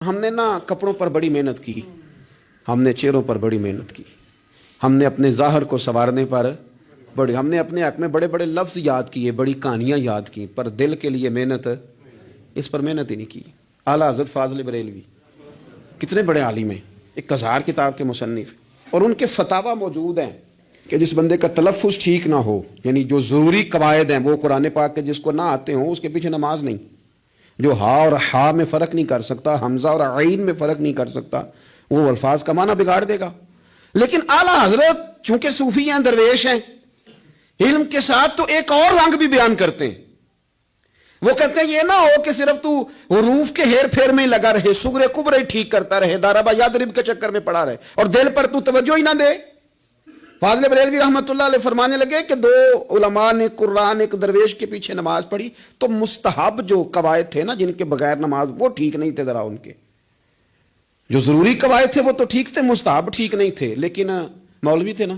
ہم نے نا کپڑوں پر بڑی محنت کی، ہم نے چہروں پر بڑی محنت کی، ہم نے اپنے ظاہر کو سنوارنے پر ہم نے اپنے حق میں بڑے بڑے لفظ یاد کیے، بڑی کہانیاں یاد کی، پر دل کے لیے محنت اس پر محنت ہی نہیں کی۔ اعلیٰ حضرت فاضل بریلوی کتنے بڑے عالم ہیں، 1000 کتاب کے مصنف، اور ان کے فتاوی موجود ہیں کہ جس بندے کا تلفظ ٹھیک نہ ہو، یعنی جو ضروری قواعد ہیں وہ قرآن پاک کے جس کو نہ آتے ہوں اس کے پیچھے نماز نہیں۔ جو ہا اور ہا میں فرق نہیں کر سکتا، حمزہ اور عین میں فرق نہیں کر سکتا، وہ الفاظ کا معنی بگاڑ دے گا۔ لیکن اعلیٰ حضرت چونکہ صوفی ہیں، درویش ہیں، علم کے ساتھ تو ایک اور رنگ بھی بیان کرتے ہیں۔ وہ کہتے ہیں یہ نہ ہو کہ صرف تو حروف کے ہیر پھیر میں ہی لگا رہے، صغرے کبرے ٹھیک کرتا رہے، داربا یادرب کے چکر میں پڑا رہے، اور دل پر تو توجہ ہی نہ دے۔ فاضل بریلوی رحمۃ اللہ علیہ فرمانے لگے کہ 2 علماء نے قرآن ایک درویش کے پیچھے نماز پڑھی تو مستحب جو قواعد تھے نا، جن کے بغیر نماز، وہ ٹھیک نہیں تھے۔ ذرا ان کے جو ضروری قواعد تھے وہ تو ٹھیک تھے، مستحب ٹھیک نہیں تھے۔ لیکن مولوی تھے نا،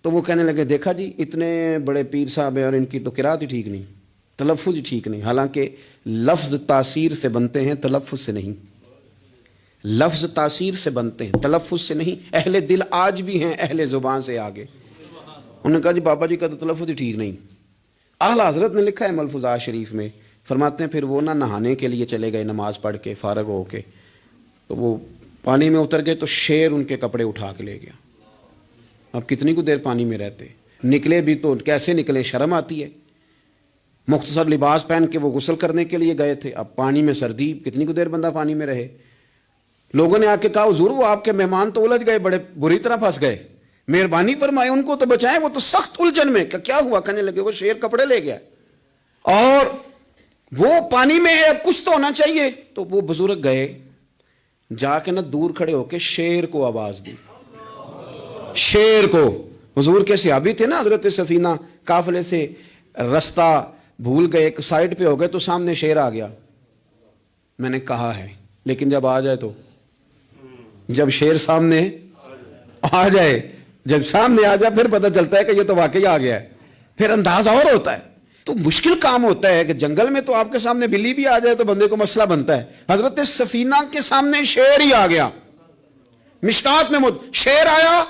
تو وہ کہنے لگے دیکھا جی اتنے بڑے پیر صاحب ہیں اور ان کی تو قرات ہی ٹھیک نہیں، تلفظ ہی ٹھیک نہیں۔ حالانکہ لفظ تاثیر سے بنتے ہیں، تلفظ سے نہیں۔ لفظ تاثیر سے بنتے ہیں، تلفظ سے نہیں۔ اہل دل آج بھی ہیں اہل زبان سے آگے۔ انہوں نے کہا جی بابا جی کا تو تلفظ ہی ٹھیک نہیں۔ اعلیٰ حضرت نے لکھا ہے ملفوظات شریف میں، فرماتے ہیں پھر وہ نہ نہانے کے لیے چلے گئے، نماز پڑھ کے فارغ ہو کے، تو وہ پانی میں اتر گئے تو شیر ان کے کپڑے اٹھا کے لے گیا۔ اب کتنی کو دیر پانی میں رہتے، نکلے بھی تو کیسے نکلے، شرم آتی ہے۔ مختصر لباس پہن کے وہ غسل کرنے کے لیے گئے تھے، اب پانی میں سردی، کتنی کو دیر بندہ پانی میں رہے۔ لوگوں نے آ کے کہا حضور وہ آپ کے مہمان تو الجھ گئے، بڑے بری طرح پھنس گئے، مہربانی فرمائے ان کو تو بچائیں، وہ تو سخت الجھن میں۔ کیا ہوا؟ کہنے لگے وہ شیر کپڑے لے گیا اور وہ پانی میں ہے، اب کچھ تو ہونا چاہیے۔ تو وہ بزرگ گئے، جا کے نہ دور کھڑے ہو کے شیر کو آواز دی، شیر کو۔ حضور کے صحابی تھے نا حضرت سفینہ، قافلے سے رستہ بھول گئے، ایک سائڈ پہ ہو گئے تو سامنے شیر آ گیا۔ میں نے کہا ہے لیکن جب آ جائے تو، جب شیر سامنے آ جائے، جب سامنے آ جائے پھر پتہ چلتا ہے کہ یہ تو واقعی آ گیا ہے، پھر انداز اور ہوتا ہے۔ تو مشکل کام ہوتا ہے کہ جنگل میں تو آپ کے سامنے بلی بھی آ جائے تو بندے کو مسئلہ بنتا ہے، حضرت سفینہ کے سامنے شیر ہی آ گیا۔ مشکات میں شیر آیا،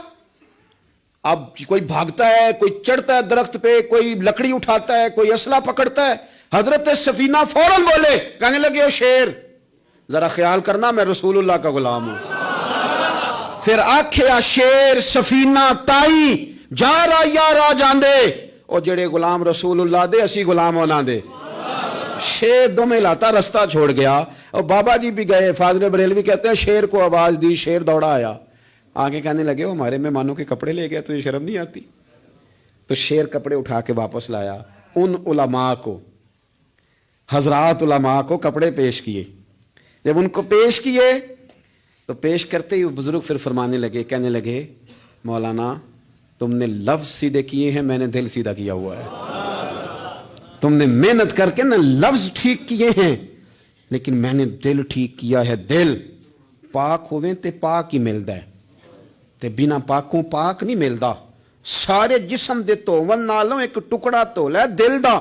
اب کوئی بھاگتا ہے، کوئی چڑھتا ہے درخت پہ، کوئی لکڑی اٹھاتا ہے، کوئی اسلحہ پکڑتا ہے۔ حضرت سفینہ فوراً بولے، کہنے لگے او شیر ذرا خیال کرنا میں رسول اللہ کا غلام ہوں۔ پھر آکھیا شیر سفینہ تائی جا را یا را جاندے، او جڑے غلام رسول اللہ دے اسی غلام ہونا دے۔ شیر دو میں لاتا رستہ چھوڑ گیا، اور بابا جی بھی گئے۔ فاضل بریلوی کہتے ہیں شیر کو آواز دی، شیر دوڑا آیا، آگے کہنے لگے وہ ہمارے مہمانوں کے کپڑے لے گیا، تو یہ شرم نہیں آتی؟ تو شیر کپڑے اٹھا کے واپس لایا۔ ان علماء کو، حضرات علماء کو کپڑے پیش کیے۔ جب ان کو پیش کیے تو پیش کرتے ہی بزرگ پھر فرمانے لگے، کہنے لگے مولانا تم نے لفظ سیدھے کیے ہیں، میں نے دل سیدھا کیا ہوا ہے۔ تم نے محنت کر کے نا لفظ ٹھیک کیے ہیں، لیکن میں نے دل ٹھیک کیا ہے۔ دل پاک ہوئے تے پاک ہی ملتا ہے، تے بنا پاکوں پاک نہیں ملتا۔ سارے جسم دے تو ون نالوں ایک ٹکڑا تو لے دل دا۔